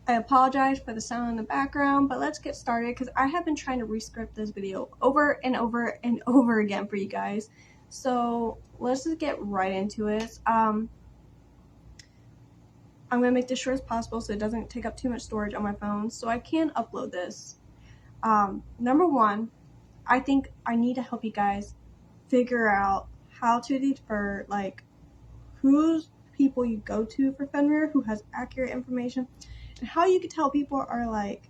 I apologize for the sound in the background, but let's get started because I have been trying to rescript this video over and over and over again for you guys. So let's just get right into it. I'm going to make this short as possible so it doesn't take up too much storage on my phone so I can upload this. Number one, I think I need to help you guys figure out how to defer, like, who's people you go to for Fenrir, who has accurate information, and how you can tell people are like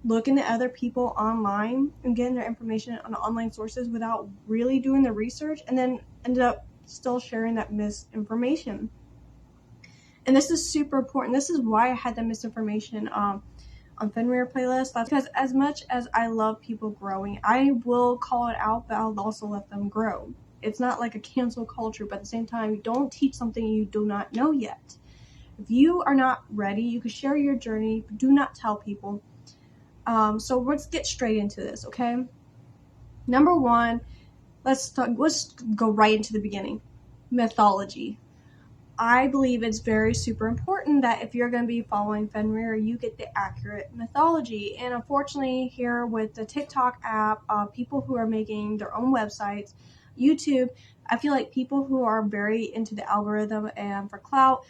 looking at other people online and getting their information on online sources without really doing the research, and then ended up still sharing that misinformation. And this is super important. This is why I had the misinformation on Fenrir playlist. That's because as much as I love people growing, I will call it out, but I'll also let them grow. It's not like a cancel culture, but at the same time, don't teach something you do not know yet. If you are not ready, you can share your journey, but do not tell people. So let's get straight into this, okay? Number one, let's go right into the beginning. Mythology. I believe it's very super important that if you're going to be following Fenrir, you get the accurate mythology. And unfortunately, here with the TikTok app, people who are making their own websites, YouTube, I feel like people who are very into the algorithm and for clout,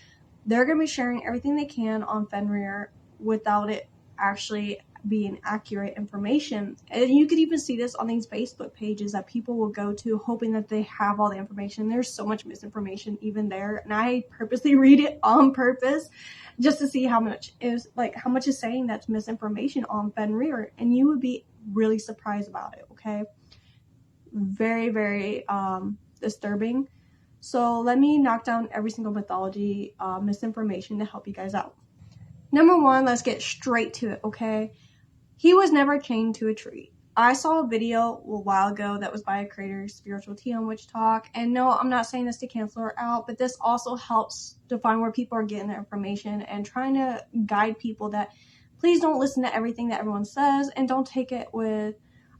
they're going to be sharing everything they can on Fenrir without it actually being accurate information. And you could even see this on these Facebook pages that people will go to hoping that they have all the information. There's so much misinformation even there, and I purposely read it on purpose just to see how much is saying that's misinformation on Fenrir, and you would be really surprised about it. Okay, very, very disturbing. So let me knock down every single mythology misinformation to help you guys out. Number one, let's get straight to it, okay? He was never chained to a tree. I saw a video a while ago that was by a creator, Spiritual Tea on Witch Talk. And no, I'm not saying this to cancel her out, but this also helps define where people are getting their information and trying to guide people that please don't listen to everything that everyone says and don't take it with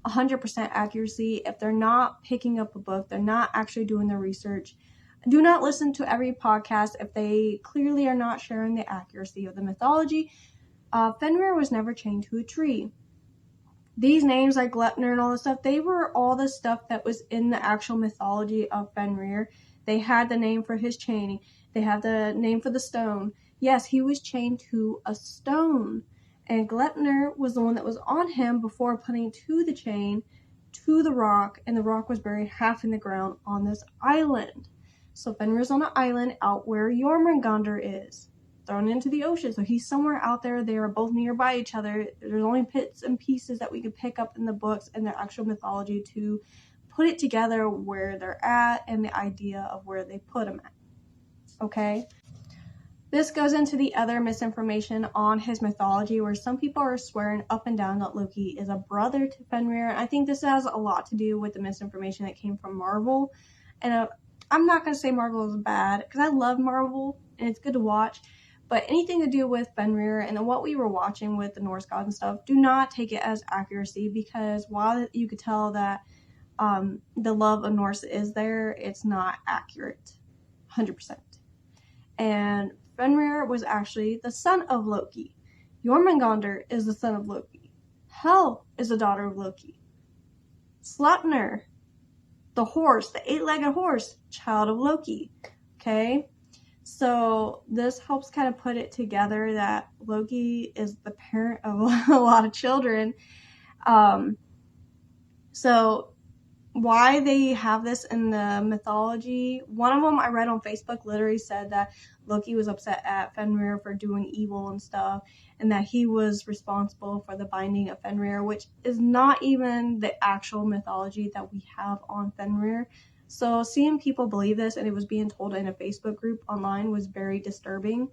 100% accuracy. If they're not picking up a book, they're not actually doing their research. Do not listen to every podcast if they clearly are not sharing the accuracy of the mythology. Fenrir was never chained to a tree. These names like Gleipnir and all this stuff, they were all the stuff that was in the actual mythology of Fenrir. They had the name for his chaining. They have the name for the stone. Yes, he was chained to a stone. And Gleipnir was the one that was on him before putting to the chain to the rock, and the rock was buried half in the ground on this island. So Fenrir's on an island out where Jormungandr is, thrown into the ocean. So he's somewhere out there. They are both nearby each other. There's only bits and pieces that we could pick up in the books and their actual mythology to put it together where they're at and the idea of where they put them at. Okay? This goes into the other misinformation on his mythology, where some people are swearing up and down that Loki is a brother to Fenrir. I think this has a lot to do with the misinformation that came from Marvel. And I'm not going to say Marvel is bad, because I love Marvel and it's good to watch. But anything to do with Fenrir and what we were watching with the Norse gods and stuff, do not take it as accuracy, because while you could tell that the love of Norse is there, it's not accurate 100%. And Fenrir was actually the son of Loki. Jormungandr is the son of Loki. Hel is the daughter of Loki. Sleipnir, the horse, the 8-legged horse, child of Loki. Okay? So this helps kind of put it together that Loki is the parent of a lot of children. So why they have this in the mythology, one of them I read on Facebook literally said that Loki was upset at Fenrir for doing evil and stuff, and that he was responsible for the binding of Fenrir, which is not even the actual mythology that we have on Fenrir. So seeing people believe this, and it was being told in a Facebook group online, was very disturbing,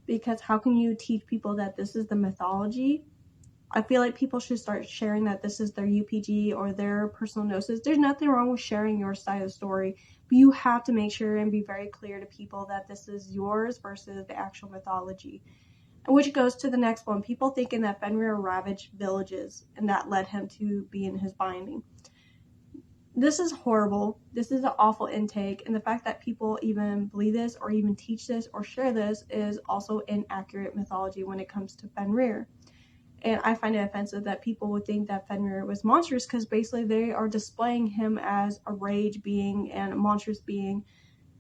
because how can you teach people that this is the mythology? I feel like people should start sharing that this is their UPG or their personal gnosis. There's nothing wrong with sharing your side of the story, but you have to make sure and be very clear to people that this is yours versus the actual mythology. Which goes to the next one. People thinking that Fenrir ravaged villages and that led him to be in his binding. this is horrible. This is an awful intake, and the fact that people even believe this or even teach this or share this is also inaccurate mythology when it comes to Fenrir. And I find it offensive that people would think that Fenrir was monstrous, because basically they are displaying him as a rage being and a monstrous being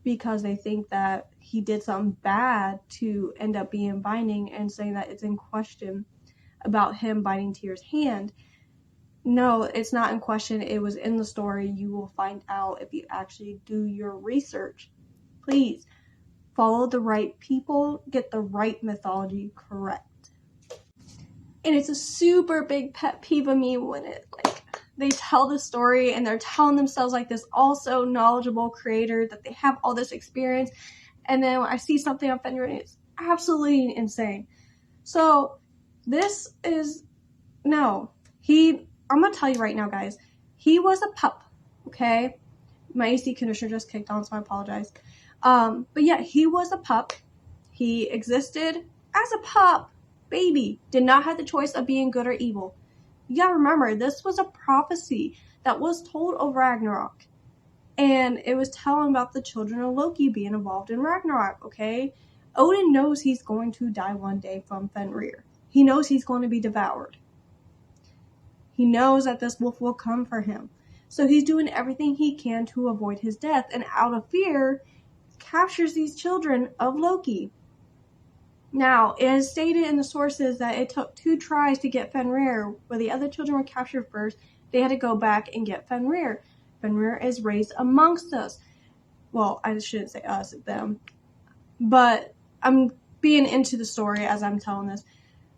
because they think that he did something bad to end up being binding, and saying that it's in question about him biting Tyr's hand. No, it's not in question. It was in the story. You will find out if you actually do your research. Please follow the right people, get the right mythology correct. And it's a super big pet peeve of me when they tell the story and they're telling themselves like this also knowledgeable creator, that they have all this experience, and then when I see something on Fenrir, it's absolutely insane. So this is no. I'm gonna tell you right now, guys. He was a pup, okay? My AC conditioner just kicked on, so I apologize. But yeah, he was a pup. He existed as a pup, baby. Did not have the choice of being good or evil. You gotta remember, this was a prophecy that was told of Ragnarok. And it was telling about the children of Loki being involved in Ragnarok, okay? Odin knows he's going to die one day from Fenrir. He knows he's going to be devoured. He knows that this wolf will come for him. So he's doing everything he can to avoid his death, and out of fear, captures these children of Loki. Now, it is stated in the sources that it took 2 tries to get Fenrir. Where the other children were captured first, they had to go back and get Fenrir. Fenrir is raised amongst us. Well, I shouldn't say us, them. But I'm being into the story as I'm telling this.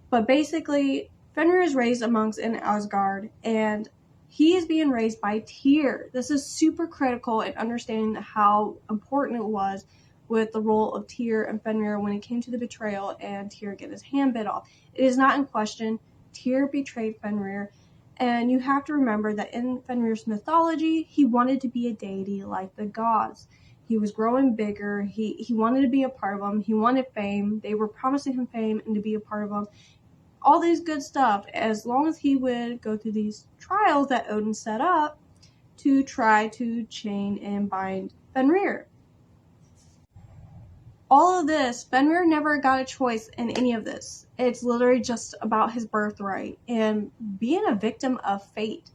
But basically, Fenrir is raised amongst in Asgard, and he is being raised by Tyr. This is super critical in understanding how important it was with the role of Tyr and Fenrir when it came to the betrayal and Tyr getting his hand bit off. It is not in question. Tyr betrayed Fenrir, and you have to remember that in Fenrir's mythology, he wanted to be a deity like the gods. He was growing bigger. He wanted to be a part of them. He wanted fame. They were promising him fame and to be a part of them. All these good stuff, as long as he would go through these trials that Odin set up to try to chain and bind Fenrir. All of this, Fenrir never got a choice in any of this. It's literally just about his birthright and being a victim of fate.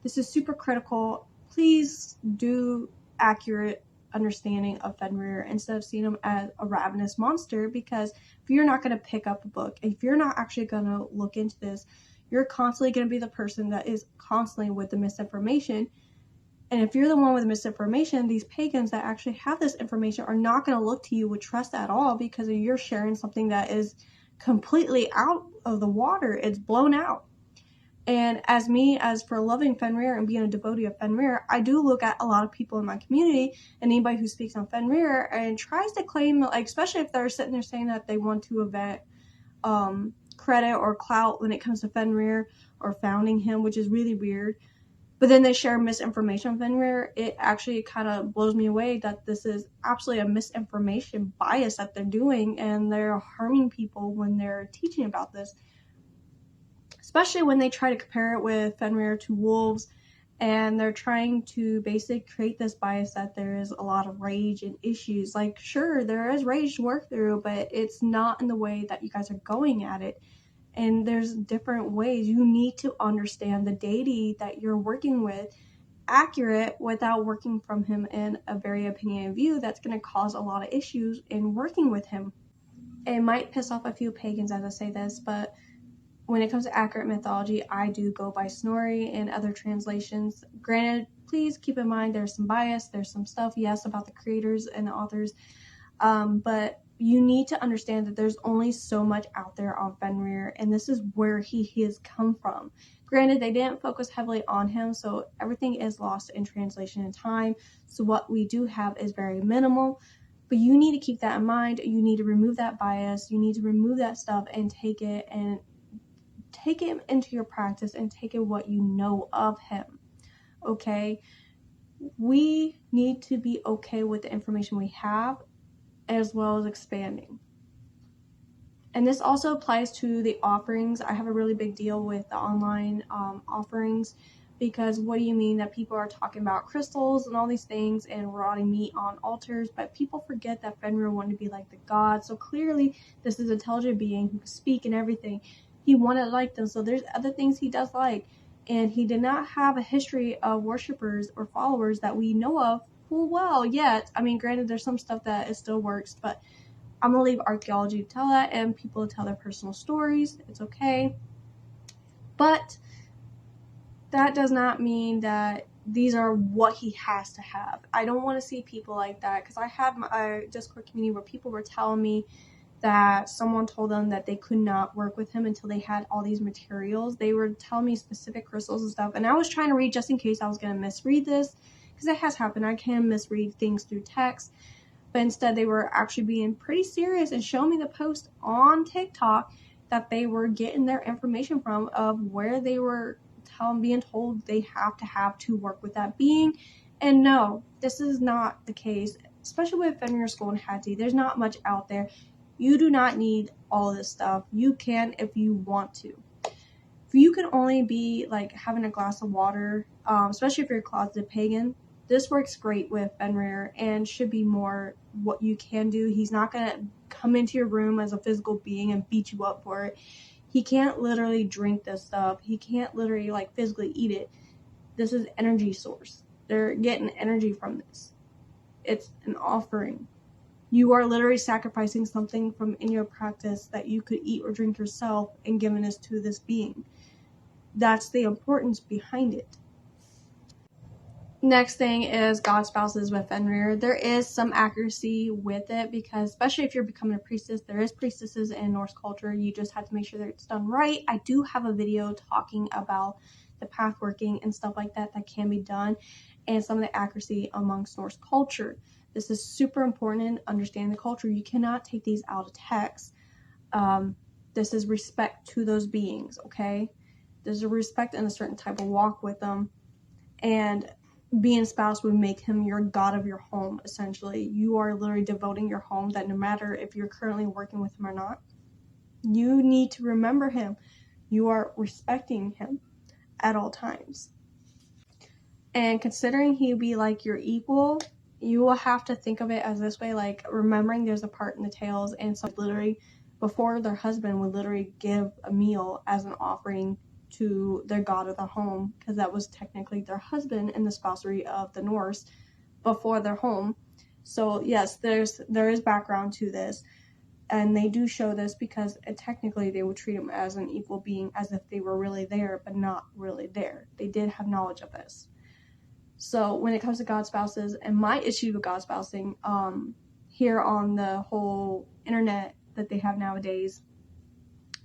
This is super critical. Please do accurate understanding of Fenrir instead of seeing him as a ravenous monster, because if you're not going to pick up a book, if you're not actually going to look into this, you're constantly going to be the person that is constantly with the misinformation. And if you're the one with misinformation, these pagans that actually have this information are not going to look to you with trust at all, because you're sharing something that is completely out of the water. It's blown out. And as for loving Fenrir and being a devotee of Fenrir, I do look at a lot of people in my community and anybody who speaks on Fenrir and tries to claim, like, especially if they're sitting there saying that they want to event credit or clout when it comes to Fenrir or founding him, which is really weird. But then they share misinformation on Fenrir. It actually kind of blows me away that this is absolutely a misinformation bias that they're doing, and they're harming people when they're teaching about this. Especially when they try to compare it with Fenrir to wolves, and they're trying to basically create this bias that there is a lot of rage and issues. Like, sure, there is rage to work through, but it's not in the way that you guys are going at it. And there's different ways. You need to understand the deity that you're working with accurate without working from him in a very opinionated view that's going to cause a lot of issues in working with him. It might piss off a few pagans as I say this, but when it comes to accurate mythology, I do go by Snorri and other translations. Granted, please keep in mind there's some bias, there's some stuff, yes, about the creators and the authors, but you need to understand that there's only so much out there on Fenrir, and this is where he has come from. Granted, they didn't focus heavily on him, so everything is lost in translation and time, so what we do have is very minimal. But you need to keep that in mind. You need to remove that bias. You need to remove that stuff and take it into your practice and take it what you know of him. Okay? We need to be okay with the information we have, as well as expanding. And this also applies to the offerings. I have a really big deal with the online offerings, Because what do you mean that people are talking about crystals and all these things and rotting meat on altars, but people forget that Fenrir wanted to be like the god. So clearly this is an intelligent being who can speak and everything. He wanted to like them, so there's other things he does like. And he did not have a history of worshippers or followers that we know of full well yet. I mean, granted, there's some stuff that it still works, but I'm going to leave archaeology to tell that and people to tell their personal stories. It's okay. But that does not mean that these are what he has to have. I don't want to see people like that, because I had my Discord community where people were telling me that someone told them that they could not work with him until they had all these materials. They were telling me specific crystals and stuff, and I was trying to read just in case I was going to misread this, because it has happened. I can misread things through text, but instead they were actually being pretty serious and showing me the post on TikTok that they were getting their information from, of where they were being told they have to work with that being. And no, this is not the case, especially with Fenrir School and Hattie. There's not much out there. You do not need all this stuff. You can if you want to. If you can only be like having a glass of water, especially if you're a closeted pagan, this works great with Fenrir and should be more what you can do. He's not going to come into your room as a physical being and beat you up for it. He can't literally drink this stuff. He can't literally like physically eat it. This is energy source. They're getting energy from this. It's an offering. You are literally sacrificing something from in your practice that you could eat or drink yourself and giving this to this being. That's the importance behind it. Next thing is god spouses with Fenrir. There is some accuracy with it, because especially if you're becoming a priestess, there is priestesses in Norse culture. You just have to make sure that it's done right. I do have a video talking about the path working and stuff like that can be done, and some of the accuracy amongst Norse culture. This is super important, understanding the culture. You cannot take these out of text. This is respect to those beings, okay? There's a respect and a certain type of walk with them, and being spouse would make him your god of your home, essentially. You are literally devoting your home, that no matter if you're currently working with him or not, you need to remember him. You are respecting him at all times. And considering he would be like your equal, you will have to think of it as this way, like remembering there's a part in the tales, and so literally before their husband would literally give a meal as an offering to their god of the home, because that was technically their husband in the spousery of the Norse before their home. So yes, there is background to this, and they do show this because technically they would treat him as an equal being, as if they were really there, but not really there. They did have knowledge of this. So when it comes to god spouses, and my issue with god spousing here on the whole internet that they have nowadays,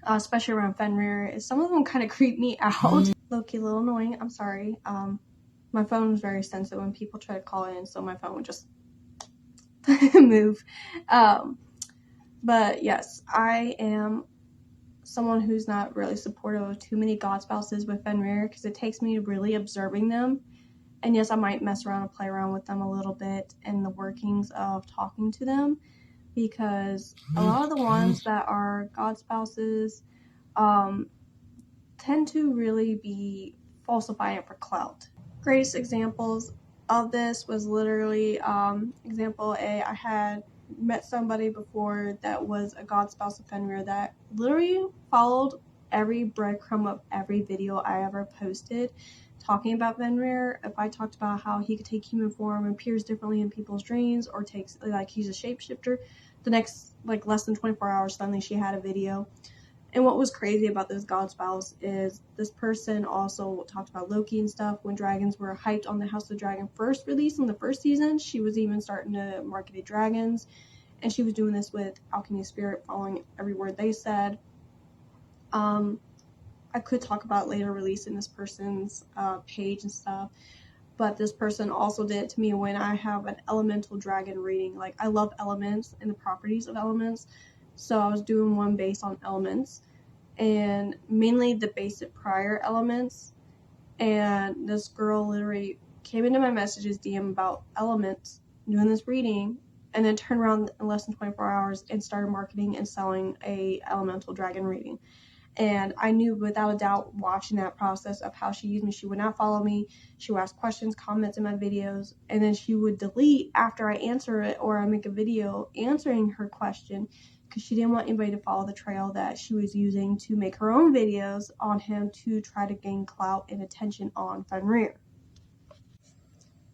especially around Fenrir, is some of them kind of creep me out. Low-key, a little annoying. I'm sorry. My phone was very sensitive when people try to call in, so my phone would just move. But yes, I am someone who's not really supportive of too many god spouses with Fenrir, because it takes me really observing them. And yes, I might mess around and play around with them a little bit in the workings of talking to them, because a lot of the ones that are god spouses tend to really be falsifying it for clout. Greatest examples of this was literally example A. I had met somebody before that was a god spouse of Fenrir that literally followed every breadcrumb of every video I ever posted talking about Fenrir. If I talked about how he could take human form, appears differently in people's dreams, or takes, like, he's a shapeshifter, the next, like, less than 24 hours, suddenly she had a video. And what was crazy about this god spouse is this person also talked about Loki and stuff. When dragons were hyped on the House of the Dragon first release in the first season, she was even starting to market dragons. And she was doing this with Alchemy of Spirit, following every word they said. I could talk about later release in this person's page and stuff. But this person also did it to me when I have an elemental dragon reading. Like, I love elements and the properties of elements. So I was doing one based on elements, and mainly the basic prior elements. And this girl literally came into my messages DM about elements, doing this reading, and then turned around in less than 24 hours and started marketing and selling a elemental dragon reading. And I knew without a doubt watching that process of how she used me. She would not follow me. She would ask questions, comments in my videos, and then she would delete after I answer it or I make a video answering her question because she didn't want anybody to follow the trail that she was using to make her own videos on him to try to gain clout and attention on Fenrir.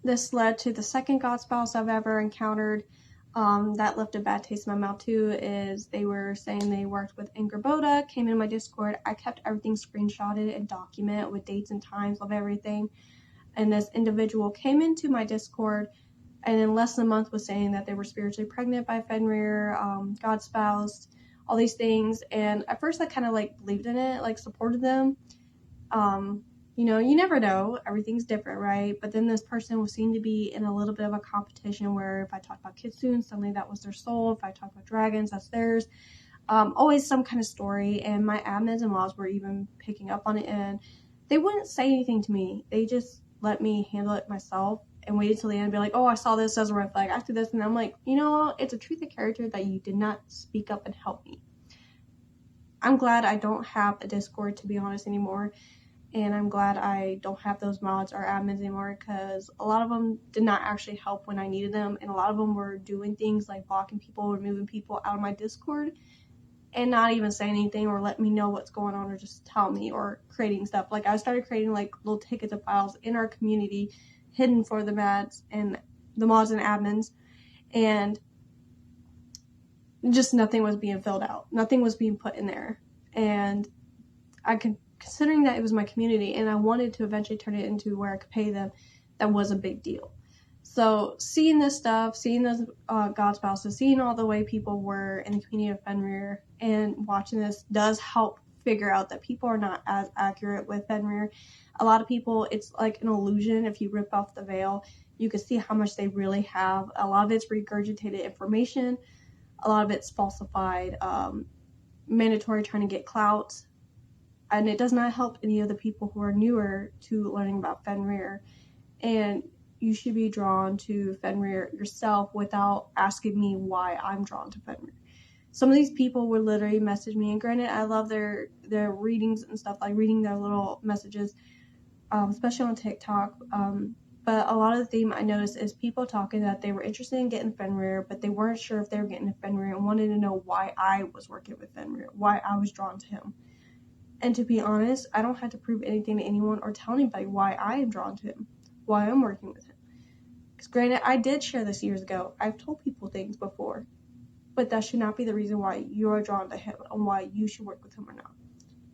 This led to the second god spouse I've ever encountered. That left a bad taste in my mouth too, is they were saying they worked with Boda, came in my Discord. I kept everything screenshotted and documented with dates and times of everything. And this individual came into my Discord and in less than a month was saying that they were spiritually pregnant by Fenrir, god spouse, all these things. And at first I kind of like believed in it, like supported them. You know, you never know. Everything's different, right? But then this person was seen to be in a little bit of a competition where if I talked about Kitsune, suddenly that was their soul. If I talk about dragons, that's theirs. Always some kind of story. And my admins and mods were even picking up on it. And they wouldn't say anything to me. They just let me handle it myself and waited till the end and be like, oh, I saw this as a red flag. I did this. And I'm like, you know, it's a truth of character that you did not speak up and help me. I'm glad I don't have a Discord, to be honest, anymore. And I'm glad I don't have those mods or admins anymore because a lot of them did not actually help when I needed them. And a lot of them were doing things like blocking people, removing people out of my Discord and not even saying anything or let me know what's going on or just tell me or creating stuff. Like I started creating like little tickets of files in our community hidden for the mods and admins, and just nothing was being filled out. Nothing was being put in there. And considering that it was my community and I wanted to eventually turn it into where I could pay them, that was a big deal. So seeing this stuff, seeing those god spouses, seeing all the way people were in the community of Fenrir and watching this does help figure out that people are not as accurate with Fenrir. A lot of people, it's like an illusion. If you rip off the veil, you can see how much they really have. A lot of it's regurgitated information. A lot of it's falsified, mandatory trying to get clout. And it does not help any of the people who are newer to learning about Fenrir. And you should be drawn to Fenrir yourself without asking me why I'm drawn to Fenrir. Some of these people would literally message me, and granted, I love their readings and stuff, like reading their little messages, especially on TikTok. But a lot of the theme I noticed is people talking that they were interested in getting Fenrir, but they weren't sure if they were getting Fenrir and wanted to know why I was working with Fenrir, why I was drawn to him. And to be honest, I don't have to prove anything to anyone or tell anybody why I am drawn to him, why I'm working with him. Because granted, I did share this years ago. I've told people things before. But that should not be the reason why you're drawn to him and why you should work with him or not.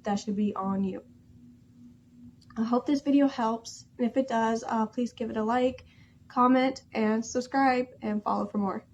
That should be on you. I hope this video helps. And if it does, please give it a like, comment, and subscribe, and follow for more.